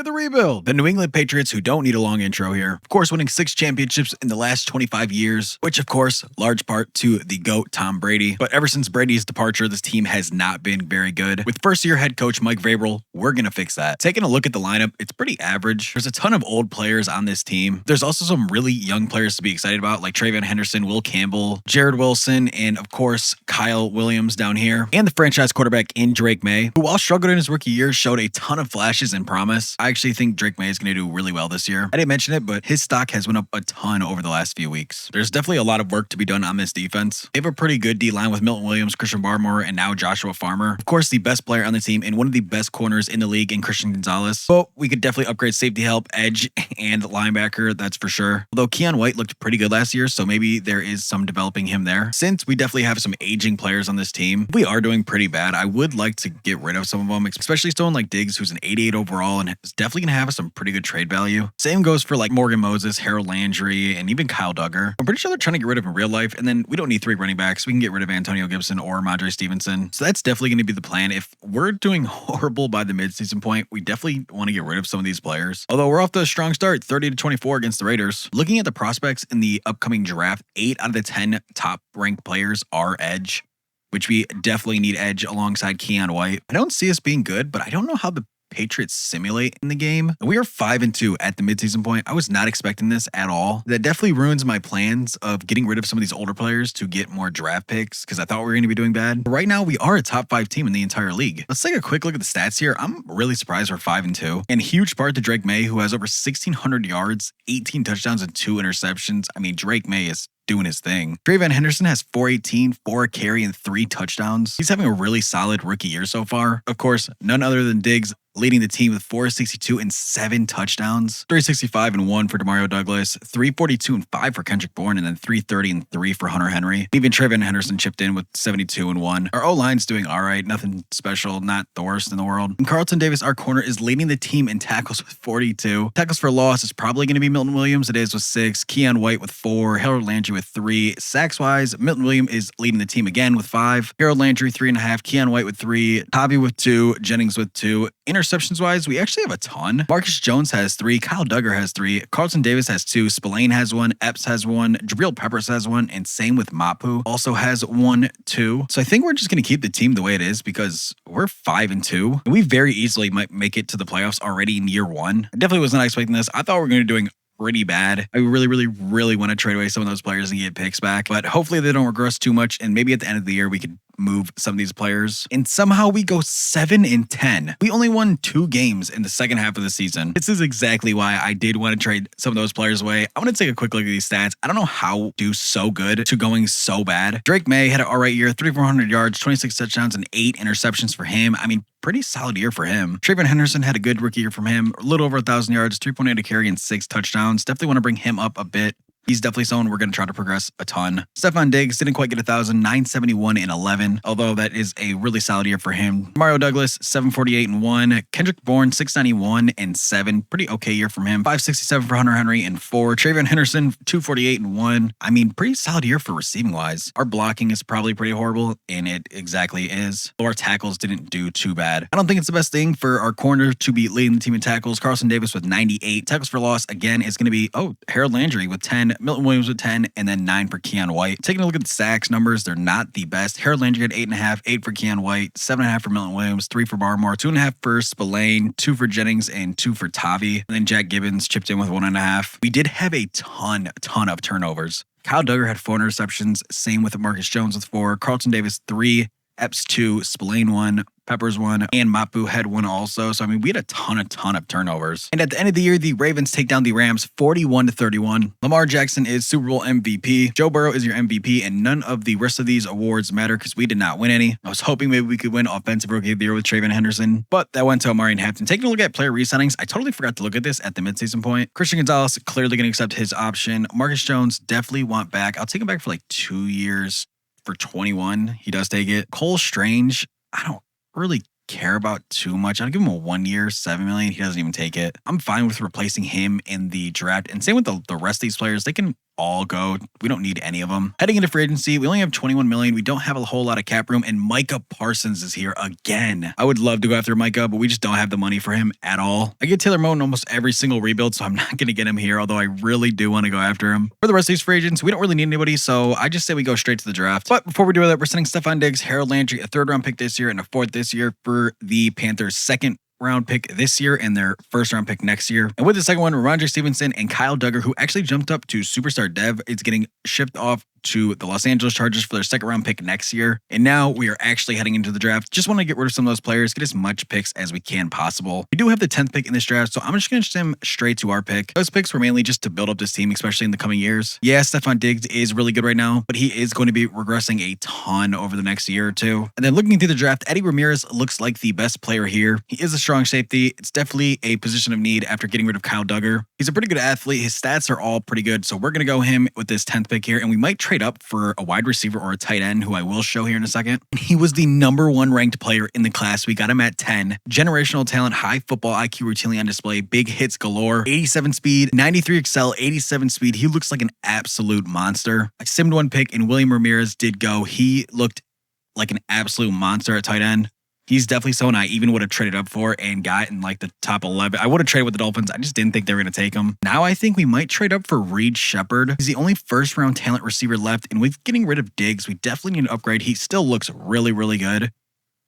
the rebuild. The New England Patriots, who don't need a long intro here, of course, winning 6 championships in the last 25 years, which of course, large part to the GOAT Tom Brady. But ever since Brady's departure, this team has not been very good. With first-year head coach Mike Vrabel, we're going to fix that. Taking a look at the lineup, it's pretty average. There's a ton of old players on this team. There's also some really young players to be excited about, like Trayvon Henderson, Will Campbell, Jared Wilson, and of course, Kyle Williams down here, and the franchise quarterback in Drake Maye, who while struggling in his rookie year, showed a ton of flashes and promise. I actually think Drake Maye is going to do really well this year. I didn't mention it, but his stock has went up a ton over the last few weeks. There's definitely a lot of work to be done on this defense. They have a pretty good D-line with Milton Williams, Christian Barmore, and now Joshua Farmer. Of course, the best player on the team and one of the best corners in the league in Christian Gonzalez. But we could definitely upgrade safety help, edge, and linebacker, that's for sure. Although Keon White looked pretty good last year, so maybe there is some developing him there. Since we definitely have some aging players on this team, we are doing pretty bad. I would like to get rid of some of them, especially someone like Diggs, who's an 88 overall and is definitely going to have some pretty good trade value. Same goes for like Morgan Moses, Harold Landry, and even Kyle Duggar. I'm pretty sure they're trying to get rid of in real life, and then we don't need 3 running backs. We can get rid of Antonio Gibson or Madre Stevenson. So that's definitely going to be the plan. If we're doing horrible by the midseason point, we definitely want to get rid of some of these players. Although we're off to a strong start, 30-24 against the Raiders. Looking at the prospects in the upcoming draft, 8 out of the 10 top ranked players are edge, which we definitely need edge alongside Keon White. I don't see us being good, but I don't know how the Patriots simulate in the game. We are 5-2 at the midseason point. I was not expecting this at all. That definitely ruins my plans of getting rid of some of these older players to get more draft picks because I thought we were going to be doing bad. But right now, we are a top 5 team in the entire league. Let's take a quick look at the stats here. I'm really surprised we're 5-2. And huge part to Drake Maye, who has over 1,600 yards, 18 touchdowns, and 2 interceptions. I mean, Drake Maye is doing his thing. Trayvon Henderson has 418, 4 carry, and 3 touchdowns. He's having a really solid rookie year so far. Of course, none other than Diggs leading the team with 462 and 7 touchdowns, 365 and 1 for Demario Douglas, 342 and 5 for Kendrick Bourne, and then 330 and 3 for Hunter Henry. Even Trayvon Henderson chipped in with 72 and 1. Our O-line's doing all right, nothing special, not the worst in the world. And Carlton Davis, our corner, is leading the team in tackles with 42. Tackles for loss is probably going to be Milton Williams. It is with 6. Keon White with 4. Harold Landry with 3. Sacks-wise, Milton Williams is leading the team again with 5. Harold Landry 3.5. Keon White with 3. Tavi with 2. Jennings with 2. Interceptions-wise, we actually have a ton. Marcus Jones has 3. Kyle Duggar has 3. Carlton Davis has 2. Spillane has 1. Epps has 1. Jabril Peppers has 1. And same with Mapu. Also has 1, 2. So I think we're just going to keep the team the way it is because we're 5-2. And we very easily might make it to the playoffs already in year 1. I definitely was not expecting this. I thought we were going to be doing pretty bad. I really want to trade away some of those players and get picks back. But hopefully they don't regress too much. And maybe at the end of the year, we could move some of these players. And somehow we go 7-10. We only won 2 games in the second half of the season. This is exactly why I did want to trade some of those players away. I want to take a quick look at these stats. I don't know how do so good to going so bad. Drake Maye had an all right year, 3,400 yards, 26 touchdowns, and 8 interceptions for him. I mean, pretty solid year for him. Trayvon Henderson had a good rookie year from him, a little over 1,000 yards, 3.8 a carry, and 6 touchdowns. Definitely want to bring him up a bit. He's definitely someone we're going to try to progress a ton. Stephon Diggs didn't quite get 1,000, 971 and 11, although that is a really solid year for him. Mario Douglas, 748 and 1. Kendrick Bourne, 691 and 7. Pretty okay year from him. 567 for Hunter Henry and 4. Trayvon Henderson, 248 and 1. I mean, pretty solid year for receiving wise. Our blocking is probably pretty horrible, and it exactly is. Our tackles didn't do too bad. I don't think it's the best thing for our corner to be leading the team in tackles. Carlton Davis with 98. Tackles for loss, again, is going to be, Harold Landry with 10. Milton Williams with 10, and then 9 for Keon White. Taking a look at the sacks numbers, they're not the best. Harold Landry had 8.5, 8 for Keon White, 7.5 for Milton Williams, 3 for Barmore, 2.5 for Spillane, 2 for Jennings, and 2 for Tavi. And then Jack Gibbons chipped in with 1.5. We did have a ton of turnovers. Kyle Duggar had 4 interceptions, same with Marcus Jones with 4, Carlton Davis 3, Epps 2, Spillane 1, Peppers 1, and Mapu had 1 also. So, I mean, we had a ton of turnovers. And at the end of the year, the Ravens take down the Rams 41-31. Lamar Jackson is Super Bowl MVP. Joe Burrow is your MVP, and none of the rest of these awards matter because we did not win any. I was hoping maybe we could win Offensive Rookie of the Year with Trayvon Henderson, but that went to Amari and Hampton. Taking a look at player resettings, I totally forgot to look at this at the midseason point. Christian Gonzalez clearly going to accept his option. Marcus Jones definitely want back. I'll take him back for like 2 years for 21. He does take it. Cole Strange, I don't really care about too much. I'll give him a 1 year, $7 million. He doesn't even take it. I'm fine with replacing him in the draft. And same with the rest of these players. They can all go. We don't need any of them. Heading into free agency, we only have 21 million. We don't have a whole lot of cap room, and Micah Parsons is here again. I would love to go after Micah, but we just don't have the money for him at all. I get Taylor Moe in almost every single rebuild, so I'm not going to get him here, although I really do want to go after him. For the rest of these free agents, we don't really need anybody, so I just say we go straight to the draft. But before we do that, we're sending Stephon Diggs, Harold Landry, a 3rd round pick this year and a 4th this year for the Panthers' 2nd round pick this year and their 1st round pick next year. And with the second one, Ramondre Stevenson and Kyle Duggar, who actually jumped up to superstar dev, is getting shipped off to the Los Angeles Chargers for their 2nd round pick next year. And now we are actually heading into the draft. Just want to get rid of some of those players, get as much picks as we can possible. We do have the 10th pick in this draft, so I'm just going to send straight to our pick. Those picks were mainly just to build up this team, especially in the coming years. Yeah, Stephon Diggs is really good right now, but he is going to be regressing a ton over the next year or two. And then looking through the draft, Eddie Ramirez looks like the best player here. He is a strong safety. It's definitely a position of need after getting rid of Kyle Duggar. He's a pretty good athlete. His stats are all pretty good, so we're going to go him with this 10th pick here, and we might trade up for a wide receiver or a tight end, who I will show here in a second. He was the #1 ranked player in the class. We got him at 10. Generational talent, high football IQ routinely on display, big hits galore, 87 speed, 93 excel, 87 speed. He looks like an absolute monster. I simmed one pick and William Ramirez did go. He looked like an absolute monster at tight end. He's definitely someone I even would have traded up for and got in like the top 11. I would have traded with the Dolphins. I just didn't think they were going to take him. Now I think we might trade up for Reed Shepard. He's the only 1st round talent receiver left, and with getting rid of Diggs, we definitely need an upgrade. He still looks really, really good.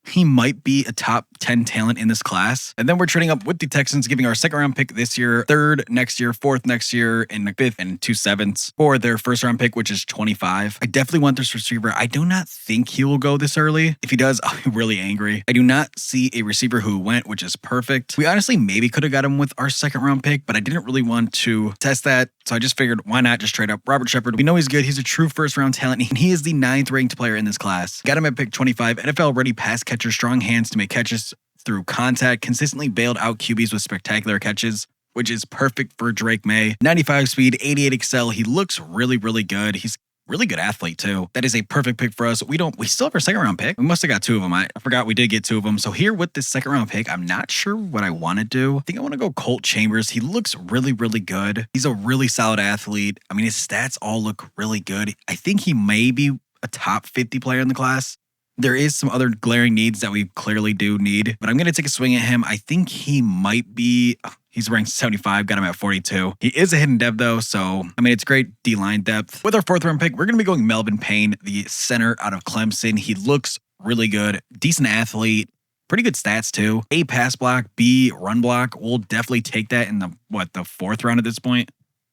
He might be a top 10 talent in this class. And then we're trading up with the Texans, giving our 2nd round pick this year, 3rd next year, 4th next year, and 5th and 2 7ths for their 1st round pick, which is 25. I definitely want this receiver. I do not think he will go this early. If he does, I'll be really angry. I do not see a receiver who went, which is perfect. We honestly maybe could have got him with our 2nd round pick, but I didn't really want to test that. So I just figured, why not just trade up Robert Shepard? We know he's good. He's a true 1st round talent, and he is the 9th ranked player in this class. Got him at pick 25. NFL ready pass catcher, strong hands to make catches through contact, consistently bailed out QBs with spectacular catches, which is perfect for Drake Maye. 95 speed, 88 excel. He looks really, really good. He's really good athlete too. That is a perfect pick for us. We still have our 2nd round pick. We must have got 2 of them. I forgot we did get 2 of them. So here with this 2nd round pick, I'm not sure what I want to do. I think I want to go Colt Chambers. He looks really, really good. He's a really solid athlete. I mean, his stats all look really good. I think he may be a top 50 player in the class. There is some other glaring needs that we clearly do need, but I'm going to take a swing at him. I think he might be, he's ranked 75, got him at 42. He is a hidden dev though, so, I mean, it's great D-line depth. With our 4th round pick, we're going to be going Melvin Payne, the center out of Clemson. He looks really good, decent athlete, pretty good stats too. A, pass block, B, run block. We'll definitely take that in the 4th round at this point.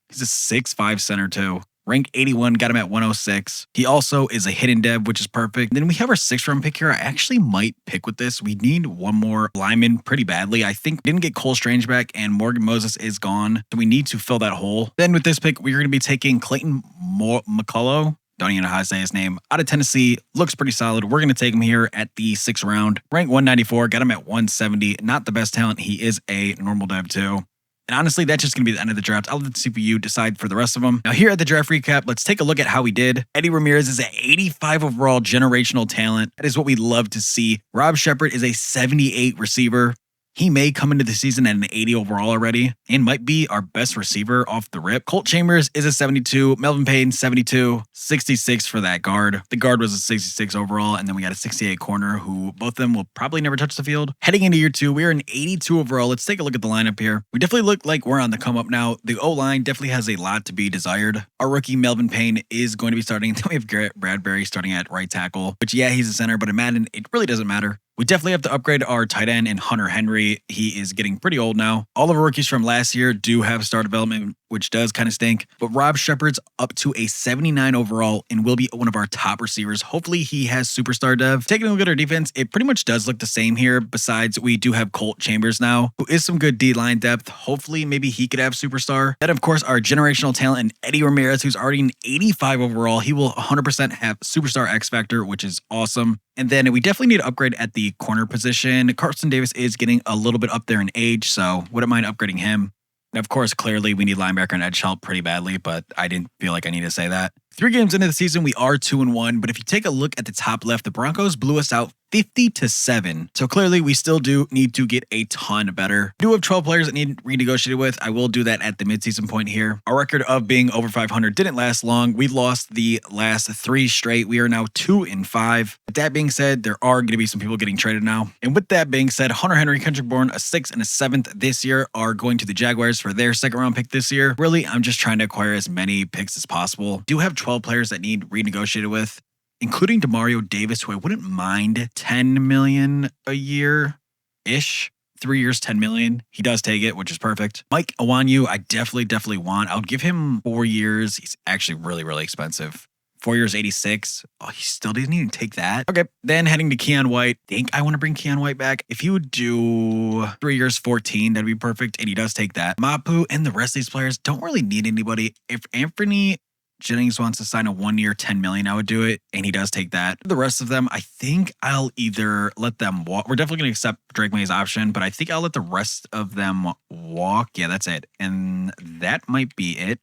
He's a 6'5" center too. Ranked 81, got him at 106. He also is a hidden dev, which is perfect. Then we have our 6th round pick here. I actually might pick with this. We need one more lineman pretty badly. I think we didn't get Cole Strange back and Morgan Moses is gone. So we need to fill that hole. Then with this pick, we're going to be taking Clayton McCullough. Don't even know how to say his name. Out of Tennessee, looks pretty solid. We're going to take him here at the 6th round. Ranked 194, got him at 170. Not the best talent. He is a normal dev too. And honestly, that's just going to be the end of the draft. I'll let the CPU decide for the rest of them. Now here at the draft recap, let's take a look at how we did. Eddie Ramirez is an 85 overall generational talent. That is what we love to see. Rob Shepard is a 78 receiver. He may come into the season at an 80 overall already and might be our best receiver off the rip. Colt Chambers is a 72. Melvin Payne, 72. 66 for that guard. The guard was a 66 overall, and then we got a 68 corner who both of them will probably never touch the field. Heading into year 2, we are an 82 overall. Let's take a look at the lineup here. We definitely look like we're on the come up now. The O-line definitely has a lot to be desired. Our rookie Melvin Payne is going to be starting. Then we have Garrett Bradbury starting at right tackle, which yeah, he's a center, but in Madden, it really doesn't matter. We definitely have to upgrade our tight end in Hunter Henry. He is getting pretty old now. All of our rookies from last year do have star development, which does kind of stink. But Rob Shepard's up to a 79 overall and will be one of our top receivers. Hopefully he has superstar dev. Taking a look at our defense, it pretty much does look the same here. Besides, we do have Colt Chambers now, who is some good D-line depth. Hopefully maybe he could have superstar. Then of course our generational talent and Eddie Ramirez, who's already an 85 overall. He will 100% have superstar X factor, which is awesome. And then we definitely need to upgrade at the corner position. Carson Davis is getting a little bit up there in age, so wouldn't mind upgrading him. And of course, clearly we need linebacker and edge help pretty badly, but I didn't feel like I need to say that. 3 games into the season, we are 2-1, but if you take a look at the top left, the Broncos blew us out 50-7. So clearly we still do need to get a ton better. We do have 12 players that need renegotiated with. I will do that at the midseason point here. Our record of being over 500 didn't last long. We lost the last 3 straight. We are now 2-5. With that being said, there are going to be some people getting traded now. And with that being said, Hunter Henry, Kendrick Bourne, a 6th and a 7th this year are going to the Jaguars for their 2nd round pick this year. Really, I'm just trying to acquire as many picks as possible. Do have 12 players that need renegotiated with, including Demario Davis, who I wouldn't mind $10 million a year-ish. 3 years, $10 million. He does take it, which is perfect. Mike Iwanyu, I definitely want. I'll give him 4 years. He's actually really expensive. 4 years, 86. Oh, he still didn't even take that. Okay, then heading to Keon White. I think I want to bring Keon White back. If you would do 3 years, 14, that'd be perfect. And he does take that. Mapu and the rest of these players don't really need anybody. If Anthony Jennings wants to sign a 1 year, $10 million, I would do it. And he does take that. The rest of them, I think I'll either let them walk. We're definitely going to accept Drake Maye's option, but I think I'll let the rest of them walk. Yeah, that's it. And that might be it.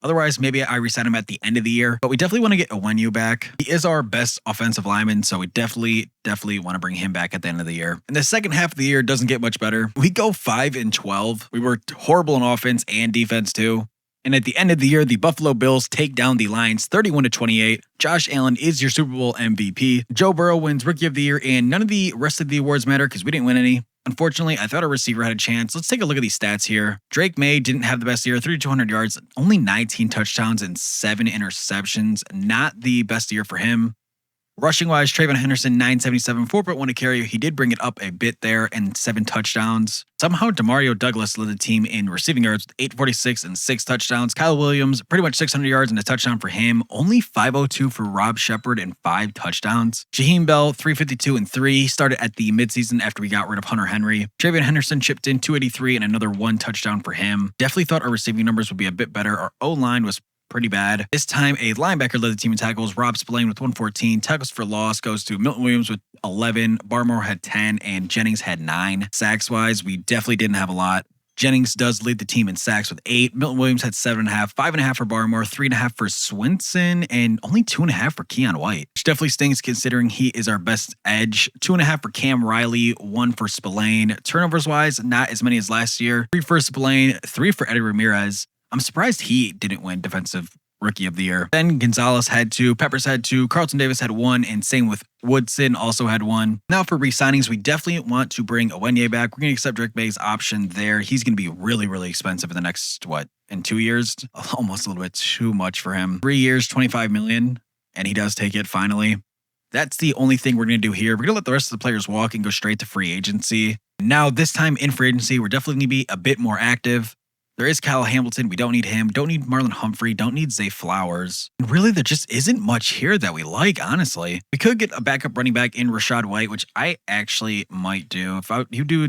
Otherwise, maybe I reset him at the end of the year. But we definitely want to get Iwanyu back. He is our best offensive lineman, so we definitely want to bring him back at the end of the year. And the second half of the year doesn't get much better. We go 5-12. We were horrible in offense and defense too. And at the end of the year, the Buffalo Bills take down the Lions 31-28. Josh Allen is your Super Bowl MVP. Joe Burrow wins Rookie of the Year, and none of the rest of the awards matter because we didn't win any. Unfortunately, I thought a receiver had a chance. Let's take a look at these stats here. Drake Maye didn't have the best year, 3,200 yards, only 19 touchdowns and 7 interceptions. Not the best year for him. Rushing wise, Trayvon Henderson, 977, 4.1 a carry. He did bring it up a bit there and 7 touchdowns. Somehow, Demario Douglas led the team in receiving yards with 846 and 6 touchdowns. Kyle Williams, pretty much 600 yards and a touchdown for him. Only 502 for Rob Shepard and 5 touchdowns. Jaheim Bell, 352 and 3. He started at the midseason after we got rid of Hunter Henry. Trayvon Henderson chipped in 283 and another 1 touchdown for him. Definitely thought our receiving numbers would be a bit better. Our O-line was pretty bad. This time, a linebacker led the team in tackles. Rob Spillane with 114. Tackles for loss goes to Milton Williams with 11. Barmore had 10, and Jennings had 9. Sacks-wise, we definitely didn't have a lot. Jennings does lead the team in sacks with 8. Milton Williams had 7.5, 5.5 for Barmore, 3.5 for Swinson, and only 2.5 for Keon White, which definitely stings considering he is our best edge. 2.5 for Cam Riley, 1 for Spillane. Turnovers-wise, not as many as last year. 3 for Spillane, 3 for Eddie Ramirez. I'm surprised he didn't win Defensive Rookie of the Year. Then Gonzalez had 2, Peppers had 2, Carlton Davis had 1, and same with Woodson also had 1. Now for re-signings, we definitely want to bring Iwanyu back. We're going to accept Drake Maye's option there. He's going to be really expensive in the next, in 2 years? Almost a little bit too much for him. 3 years, $25 million, and he does take it finally. That's the only thing we're going to do here. We're going to let the rest of the players walk and go straight to free agency. Now, this time in free agency, we're definitely going to be a bit more active. There is Kyle Hamilton. We don't need him. Don't need Marlon Humphrey. Don't need Zay Flowers. And really, there just isn't much here that we like, honestly. We could get a backup running back in Rachaad White, which I actually might do. If you do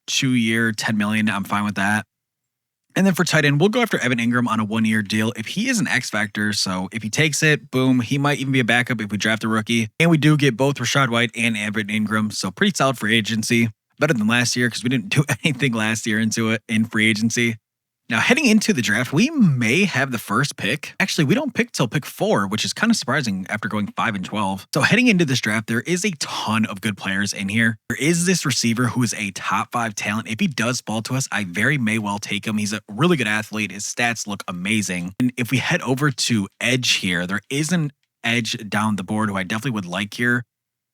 2 year, $10 million, I'm fine with that. And then for tight end, we'll go after Evan Ingram on a 1 year deal. If he is an X factor, so if he takes it, boom, he might even be a backup if we draft a rookie. And we do get both Rachaad White and Evan Ingram, so pretty solid free agency. Better than last year because we didn't do anything last year into it in free agency. Now, heading into the draft, we may have the first pick. Actually, we don't pick till pick 4, which is kind of surprising after going 5-12. So heading into this draft, there is a ton of good players in here. There is this receiver who is a top 5 talent. If he does fall to us, I very may well take him. He's a really good athlete. His stats look amazing. And if we head over to edge here, there is an edge down the board who I definitely would like here.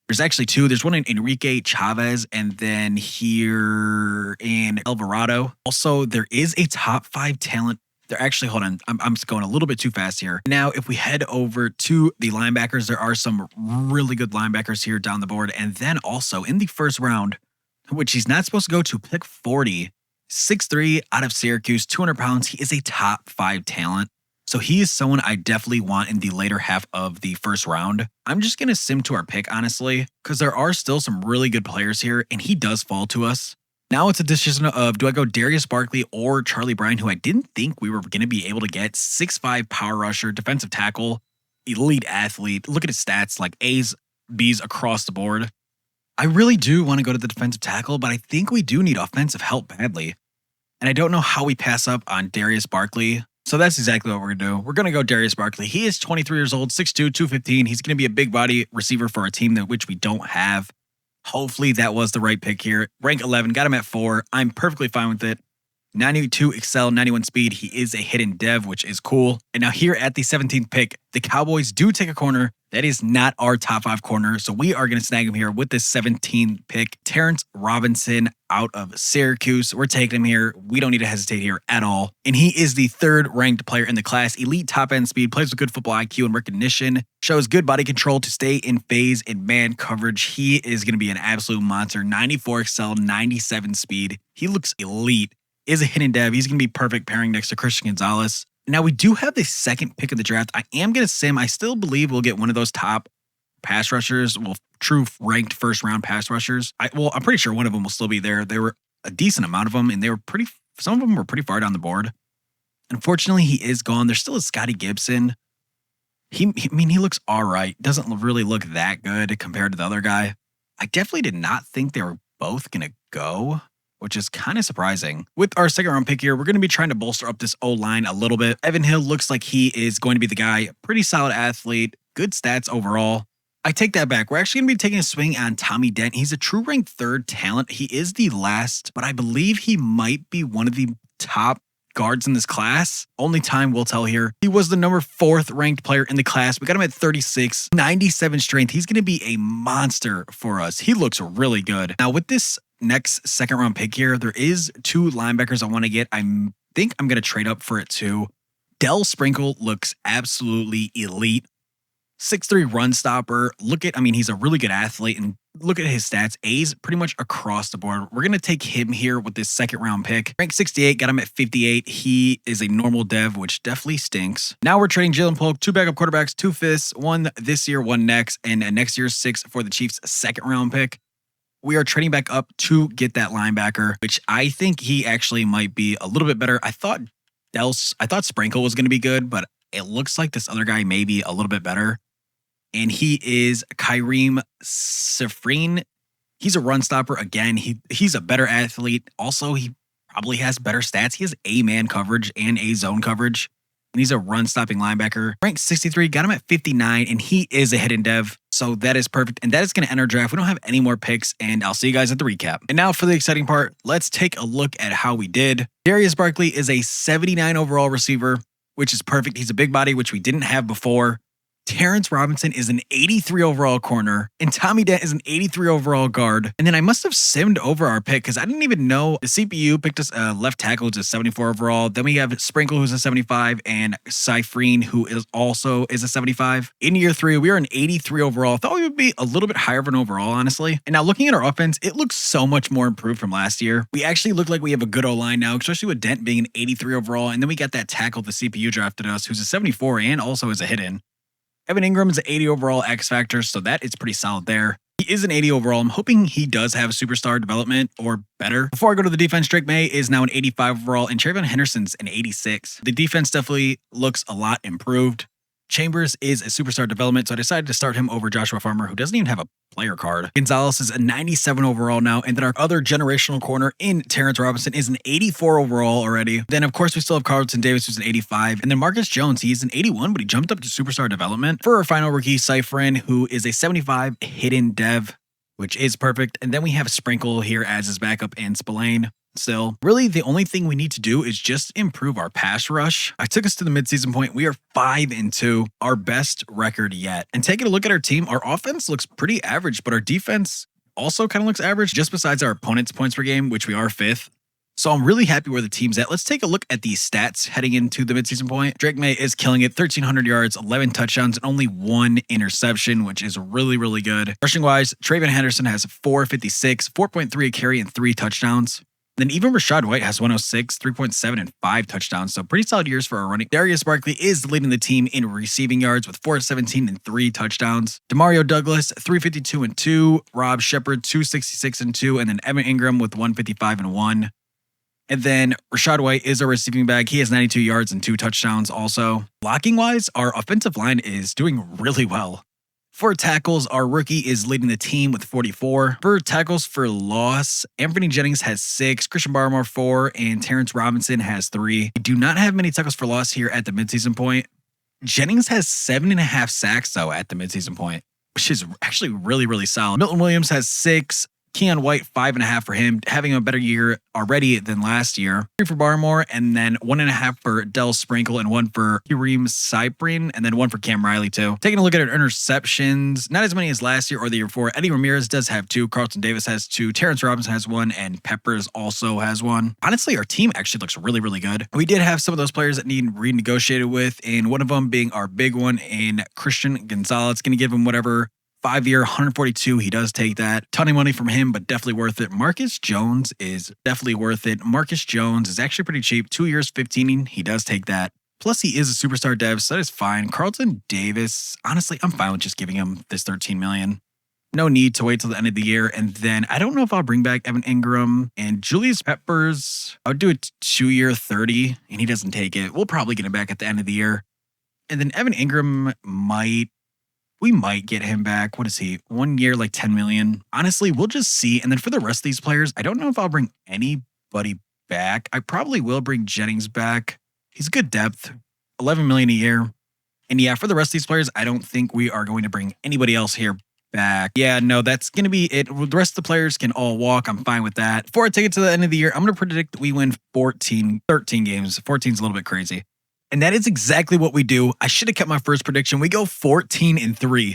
There's actually 2. There's one in Enrique Chavez and then here in Alvarado. Also, there is a top 5 talent. They're actually, hold on, I'm just going a little bit too fast here. Now, if we head over to the linebackers, there are some really good linebackers here down the board. And then also in the first round, which he's not supposed to go to, pick 40, 6'3", out of Syracuse, 200 pounds. He is a top 5 talent. So he is someone I definitely want in the later half of the first round. I'm just going to sim to our pick, honestly, because there are still some really good players here, and he does fall to us. Now it's a decision of, do I go Darius Barkley or Charlie Bryan, who I didn't think we were going to be able to get. 6'5", power rusher, defensive tackle, elite athlete. Look at his stats, like A's, B's across the board. I really do want to go to the defensive tackle, but I think we do need offensive help badly. And I don't know how we pass up on Darius Barkley. So that's exactly what we're going to do. We're going to go Darius Barkley. He is 23 years old, 6'2", 215. He's going to be a big body receiver for a team which we don't have. Hopefully that was the right pick here. Rank 11, got him at 4. I'm perfectly fine with it. 92 excel, 91 speed. He is a hidden dev, which is cool. And now here at the 17th pick, the Cowboys do take a corner. That is not our top 5 corner. So we are going to snag him here with this 17th pick. Terrence Robinson out of Syracuse. We're taking him here. We don't need to hesitate here at all. And he is the 3rd ranked player in the class. Elite top end speed, plays with good football IQ and recognition, shows good body control to stay in phase and man coverage. He is going to be an absolute monster. 94 excel, 97 speed. He looks elite. Is a hidden dev. He's going to be perfect pairing next to Christian Gonzalez. Now we do have the 2nd pick of the draft. I am going to sim. I still believe we'll get one of those top pass rushers. Well, true ranked 1st round pass rushers. I'm pretty sure one of them will still be there. There were a decent amount of them and some of them were pretty far down the board. Unfortunately, he is gone. There still is Scotty Gibson. He looks all right. Doesn't really look that good compared to the other guy. I definitely did not think they were both going to go, which is kind of surprising. With our 2nd round pick here, we're going to be trying to bolster up this O-line a little bit. Evan Hill looks like he is going to be the guy. Pretty solid athlete, good stats overall. I take that back. We're actually going to be taking a swing on Tommy Dent. He's a true ranked 3rd talent. He is the last, but I believe he might be one of the top guards in this class. Only time will tell here. He was the number 4th ranked player in the class. We got him at 36, 97 strength. He's going to be a monster for us. He looks really good. Now with this next 2nd round pick here, there is 2 linebackers I want to get. I think I'm going to trade up for it too. Del Sprinkle looks absolutely elite. 6'3" run stopper. He's a really good athlete and look at his stats. A's pretty much across the board. We're going to take him here with this 2nd round pick. Rank 68, got him at 58. He is a normal dev, which definitely stinks. Now we're trading Jalen Polk, 2 backup quarterbacks, 2 5ths, 1 this year, 1 next, and next year's 6 for the Chiefs' 2nd round pick. We are trading back up to get that linebacker, which I think he actually might be a little bit better. I thought Sprinkle was going to be good, but it looks like this other guy may be a little bit better. And he is Kyriem Safreen. He's a run stopper. Again, he's a better athlete. Also, he probably has better stats. He has A-man coverage and A-zone coverage. And he's a run-stopping linebacker. Ranked 63, got him at 59, and he is a hidden dev. So that is perfect. And that is going to end our draft. We don't have any more picks, and I'll see you guys at the recap. And now for the exciting part, let's take a look at how we did. Darius Barkley is a 79 overall receiver, which is perfect. He's a big body, which we didn't have before. Terrence Robinson is an 83 overall corner, and Tommy Dent is an 83 overall guard. And then I must have simmed over our pick because I didn't even know the CPU picked us left tackle, which is 74 overall. Then we have Sprinkle, who's a 75, and Safreen, who is also a 75. In year 3, we are an 83 overall. Thought we would be a little bit higher of an overall, honestly. And now looking at our offense, it looks so much more improved from last year. We actually look like we have a good O-line now, especially with Dent being an 83 overall. And then we got that tackle the CPU drafted us, who's a 74 and also is a hidden. Evan Ingram is an 80 overall X Factor, so that is pretty solid there. He is an 80 overall. I'm hoping he does have superstar development or better. Before I go to the defense, Drake Maye is now an 85 overall, and Trayvon Henderson's an 86. The defense definitely looks a lot improved. Chambers is a superstar development, so I decided to start him over Joshua Farmer, who doesn't even have a player card. Gonzalez is a 97 overall now, and then our other generational corner in Terrence Robinson is an 84 overall already. Then, of course, we still have Carlton Davis, who's an 85, and then Marcus Jones, he's an 81, but he jumped up to superstar development. For our final rookie, Safreen, who is a 75 hidden dev, which is perfect. And then we have Sprinkle here as his backup and Spillane. Still, really the only thing we need to do is just improve our pass rush. I took us to the midseason point. We are 5-2, our best record yet. And taking a look at our team, our offense looks pretty average, but our defense also kind of looks average, just besides our opponent's points per game, which we are 5th. So I'm really happy where the team's at. Let's take a look at these stats heading into the midseason point. Drake Maye is killing it, 1,300 yards, 11 touchdowns, and only 1 interception, which is really, really good. Rushing wise, Trayvon Henderson has 456, 4.3 a carry, and 3 touchdowns. Then even Rachaad White has 106, 3.7, and 5 touchdowns. So pretty solid years for our running. Darius Barkley is leading the team in receiving yards with 417 and 3 touchdowns. Demario Douglas, 352 and 2. Rob Shepard, 266 and 2. And then Evan Ingram with 155 and 1. And then Rachaad White is a receiving back. He has 92 yards and 2 touchdowns also. Blocking wise, our offensive line is doing really well. For tackles, our rookie is leading the team with 44. For tackles for loss, Anthony Jennings has 6, Christian Barmore 4, and Terrence Robinson has 3. We do not have many tackles for loss here at the midseason point. Jennings has 7.5 sacks, though, at the midseason point, which is actually really, really solid. Milton Williams has 6. Keon White, 5.5 for him, having a better year already than last year. 3 for Barmore, and then 1.5 for Del Sprinkle, and 1 for Kareem Cyprin, and then 1 for Cam Riley, too. Taking a look at our interceptions, not as many as last year or the year before. Eddie Ramirez does have 2, Carlton Davis has 2, Terrence Robinson has 1, and Peppers also has 1. Honestly, our team actually looks really, really good. We did have some of those players that need renegotiated with, and one of them being our big one in Christian Gonzalez. Going to give him whatever 5-year, 142. He does take that. Ton of money from him, but definitely worth it. Marcus Jones is definitely worth it. Marcus Jones is actually pretty cheap. 2 years, 15. He does take that. Plus, he is a superstar dev, so that is fine. Carlton Davis, honestly, I'm fine with just giving him this $13 million. No need to wait till the end of the year. And then I don't know if I'll bring back Evan Ingram and Julius Peppers. I would do a 2-year, 30, and he doesn't take it. We'll probably get him back at the end of the year. And then Evan Ingram we might get him back. What is he? 1 year, like 10 million. Honestly, we'll just see. And then for the rest of these players, I don't know if I'll bring anybody back. I probably will bring Jennings back. He's good depth, 11 million a year. And yeah, for the rest of these players, I don't think we are going to bring anybody else here back. Yeah, no, that's going to be it. The rest of the players can all walk. I'm fine with that. Before I take it to the end of the year, I'm going to predict we win 13 games. 14 is a little bit crazy. And that is exactly what we do. I should have kept my first prediction. We go 14-3.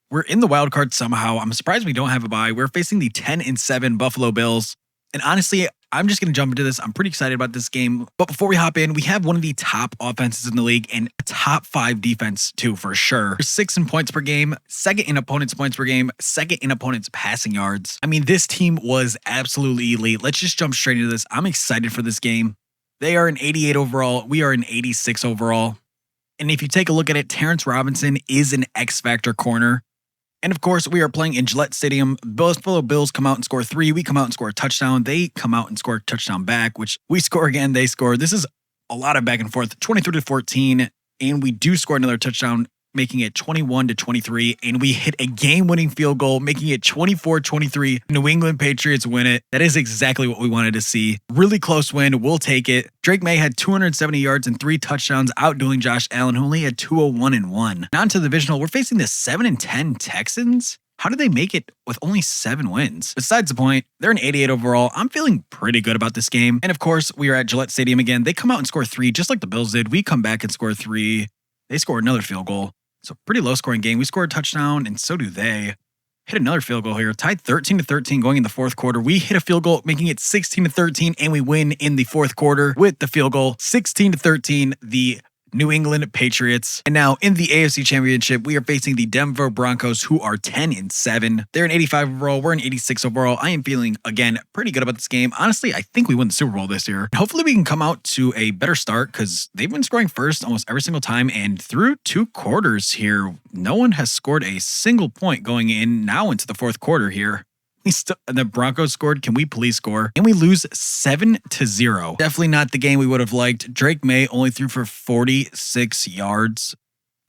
We're in the wild card somehow. I'm surprised we don't have a bye. We're facing the 10-7 Buffalo Bills. And honestly, I'm just going to jump into this. I'm pretty excited about this game. But before we hop in, we have one of the top offenses in the league and a top 5 defense too, for sure. We're 6th in points per game, 2nd in opponents' points per game, 2nd in opponents' passing yards. I mean, this team was absolutely elite. Let's just jump straight into this. I'm excited for this game. They are an 88 overall. We are an 86 overall. And if you take a look at it, Terrence Robinson is an X-Factor corner. And of course, we are playing in Gillette Stadium. Buffalo Bills come out and score 3. We come out and score a touchdown. They come out and score a touchdown back, which we score again. They score. This is a lot of back and forth, 23-14. And we do score another touchdown, making it 21-23, and we hit a game-winning field goal, making it 24-23. New England Patriots win it. That is exactly what we wanted to see. Really close win. We'll take it. Drake Maye had 270 yards and 3 touchdowns, outdoing Josh Allen, who only had 201-1. Now to the divisional, we're facing the 7-10 Texans. How did they make it with only 7 wins? Besides the point, they're an 88 overall. I'm feeling pretty good about this game. And of course, we are at Gillette Stadium again. They come out and score 3, just like the Bills did. We come back and score 3. They score another field goal. So pretty low scoring game. We scored a touchdown, and so do they. Hit another field goal here. Tied 13-13 going in the fourth quarter. We hit a field goal, making it 16-13, and we win in the fourth quarter with the field goal. 16-13, the New England Patriots. And now in the AFC Championship, we are facing the Denver Broncos, who are 10-7. They're an 85 overall. We're an 86 overall. I am feeling, again, pretty good about this game. Honestly, I think we win the Super Bowl this year. Hopefully we can come out to a better start because they've been scoring first almost every single time. And through 2 quarters here, no one has scored a single point going in now into the fourth quarter here. The Broncos scored. Can we please score? And we lose 7-0. Definitely not the game we would have liked. Drake Maye only threw for 46 yards.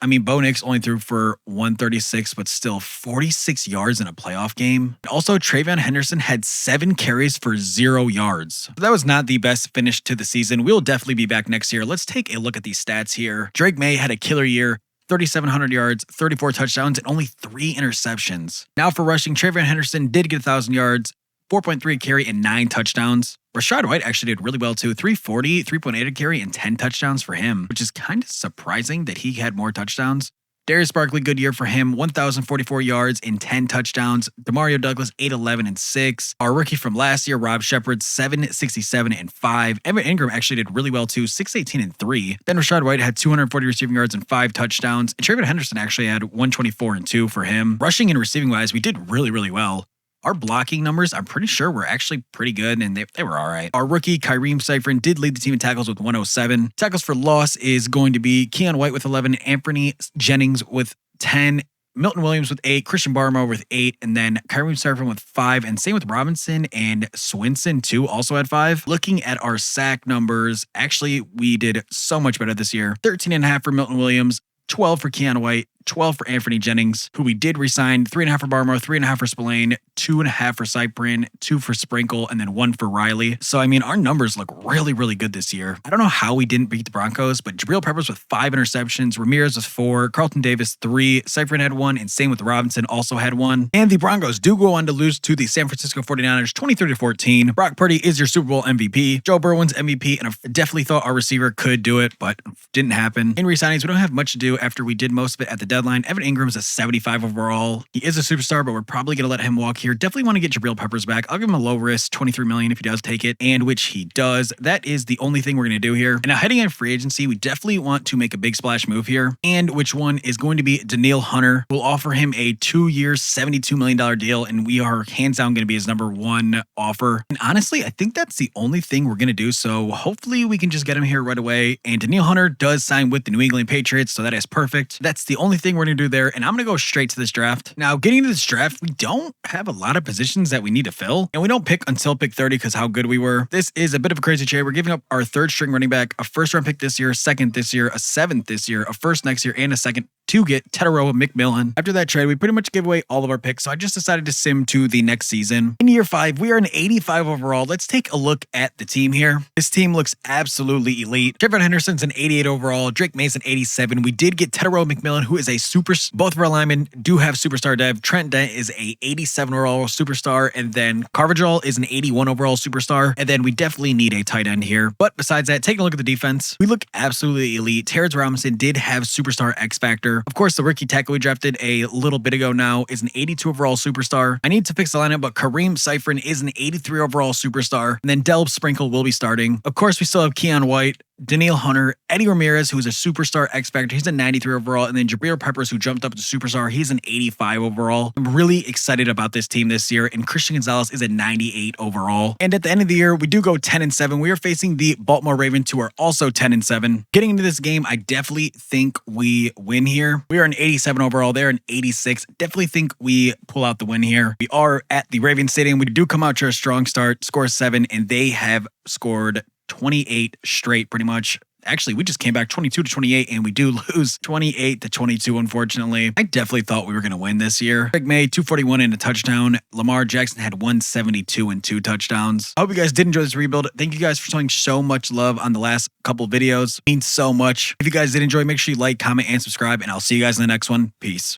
I mean, Bo Nix only threw for 136, but still 46 yards in a playoff game. Also, Travion Henderson had 7 carries for 0 yards. That was not the best finish to the season. We'll definitely be back next year. Let's take a look at these stats here. Drake Maye had a killer year. 3,700 yards, 34 touchdowns, and only 3 interceptions. Now for rushing, Travion Henderson did get 1,000 yards, 4.3 carry, and 9 touchdowns. Rashad White actually did really well too, 340, 3.8 a carry, and 10 touchdowns for him, which is kind of surprising that he had more touchdowns. Darius Barkley, good year for him, 1,044 yards and 10 touchdowns. Demario Douglas, 811 and 6. Our rookie from last year, Rob Shepard, 767 and 5. Evan Ingram actually did really well too, 618 and 3. Then Rashad White had 240 receiving yards and 5 touchdowns. And Travion Henderson actually had 124 and 2 for him. Rushing and receiving wise, we did really, really well. Our blocking numbers, I'm pretty sure, were actually pretty good, and they were all right. Our rookie, Kareem Cyprin, did lead the team in tackles with 107. Tackles for loss is going to be Keon White with 11, Anthony Jennings with 10, Milton Williams with 8, Christian Barmore with 8, and then Kareem Cyprin with 5, and same with Robinson and Swinson, too, also had 5. Looking at our sack numbers, actually, we did so much better this year. 13.5 for Milton Williams, 12 for Keon White, 12 for Anthony Jennings, who we did resign, 3.5 for Barmore, 3.5 for Spillane, 2.5 for Cyprin, 2 for Sprinkle, and then 1 for Riley. So, I mean, our numbers look really, really good this year. I don't know how we didn't beat the Broncos, but Jabril Peppers with 5 interceptions, Ramirez with 4, Carlton Davis 3, Cyprin had 1, and same with Robinson also had 1. And the Broncos do go on to lose to the San Francisco 49ers 23-14. Brock Purdy is your Super Bowl MVP. Joe Burrow's MVP, and I definitely thought our receiver could do it, but didn't happen. In re-signings, we don't have much to do after we did most of it at the deadline. Evan Ingram's a 75 overall. He is a superstar, but we're probably going to let him walk here. Definitely want to get Jabril Peppers back. I'll give him a low risk, $23 million if he does take it, and which he does. That is the only thing we're going to do here. And now heading in free agency, we definitely want to make a big splash move here, and which one is going to be Danielle Hunter. We'll offer him a 2-year, $72 million deal, and we are hands down going to be his number one offer. And honestly, I think that's the only thing we're going to do, so hopefully we can just get him here right away. And Danielle Hunter does sign with the New England Patriots, so that is perfect. That's the only thing we're going to do there, and I'm going to go straight to this draft. Now, getting into this draft, we don't have a lot of positions that we need to fill, and we don't pick until pick 30 because how good we were. This is a bit of a crazy trade. We're giving up our 3rd string running back, a 1st round pick this year, 2nd this year, a 7th this year, a 1st next year, and a 2nd to get Tetaroa McMillan. After that trade, we pretty much gave away all of our picks, so I just decided to sim to the next season. In year 5, we are an 85 overall. Let's take a look at the team here. This team looks absolutely elite. Trevor Henderson's an 88 overall. Drake Mason 87. We did get Tetaroa McMillan, who is a super. Both of our linemen do have superstar dev. Trent Dent is a 87 overall superstar, and then Carvajal is an 81 overall superstar. And then we definitely need a tight end here. But besides that, taking a look at the defense, we look absolutely elite. Terrence Robinson did have superstar X factor. Of course, the rookie tackle we drafted a little bit ago now is an 82 overall superstar. I need to fix the lineup, but Kareem Cyprin is an 83 overall superstar. And then Delb Sprinkle will be starting. Of course, we still have Keon White, Danielle Hunter, Eddie Ramirez, who is a superstar X Factor. He's a 93 overall. And then Jabril Peppers, who jumped up to superstar. He's an 85 overall. I'm really excited about this team this year. And Christian Gonzalez is a 98 overall. And at the end of the year, we do go 10-7. We are facing the Baltimore Ravens, who are also 10-7. Getting into this game, I definitely think we win here. We are an 87 overall. They're an 86. Definitely think we pull out the win here. We are at the Ravens Stadium. We do come out to a strong start, score 7, and they have scored 28 straight pretty much. Actually, we just came back 22-28, and we do lose 28-22, unfortunately. I definitely thought we were going to win this year. Greg Maye, 241 and a touchdown. Lamar Jackson had 172 and 2 touchdowns. I hope you guys did enjoy this rebuild. Thank you guys for showing so much love on the last couple videos. It means so much. If you guys did enjoy, make sure you like, comment, and subscribe, and I'll see you guys in the next one. Peace.